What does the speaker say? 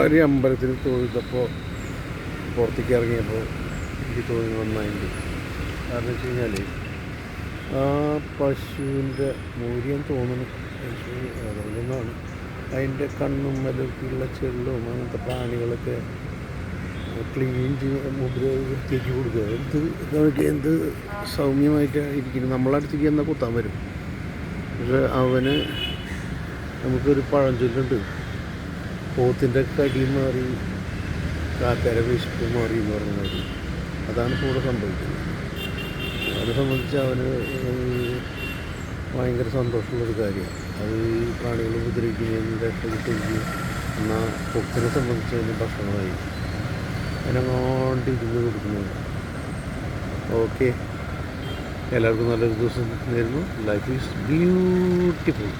ഒരു അമ്പലത്തിൽ തൊഴുതപ്പോൾ പുറത്തേക്ക് ഇറങ്ങിയപ്പോൾ എനിക്ക് തോന്നി നന്നായിട്ട്. കാരണം വെച്ച് കഴിഞ്ഞാൽ ആ പശുവിൻ്റെ മൂര്യം തോന്നുന്നു പശു അതുകൊണ്ടാണ് അതിൻ്റെ കണ്ണും മലർക്കുള്ള ചെള്ളും അങ്ങനത്തെ പ്രാണികളൊക്കെ ക്ലീൻ വൃത്തിയാക്കി കൊടുക്കുക. എന്ത് സൗമ്യമായിട്ട് ഇരിക്കുന്നു. നമ്മളടുത്തേക്ക് എന്നാൽ കുത്താൻ വരും. പക്ഷേ അവന് നമുക്കൊരു പഴഞ്ചൊല്ലുണ്ട്, പോത്തിൻ്റെ കടി മാറി കാക്കര വിശപ്പ് മാറി എന്ന് പറയുന്നത്. അതാണ് ഇപ്പോൾ ഇവിടെ സംഭവിക്കുന്നത്. അവനെ സംബന്ധിച്ച് അവന് ഭയങ്കര സന്തോഷമുള്ളൊരു കാര്യമാണ്. അത് ഈ പ്രാണികൾ ഉപദ്രവിക്കുന്നതിൻ്റെ രക്ഷപ്പെട്ട് എന്നാൽ കൊക്കിനെ സംബന്ധിച്ച് അതിന് ഭക്ഷണമായി അതിനങ്ങോട്ട് ഇരുന്ന് കൊടുക്കുന്നത്. ഓക്കെ, എല്ലാവർക്കും നല്ലൊരു ദിവസം നേരുന്നു. Life is beautiful.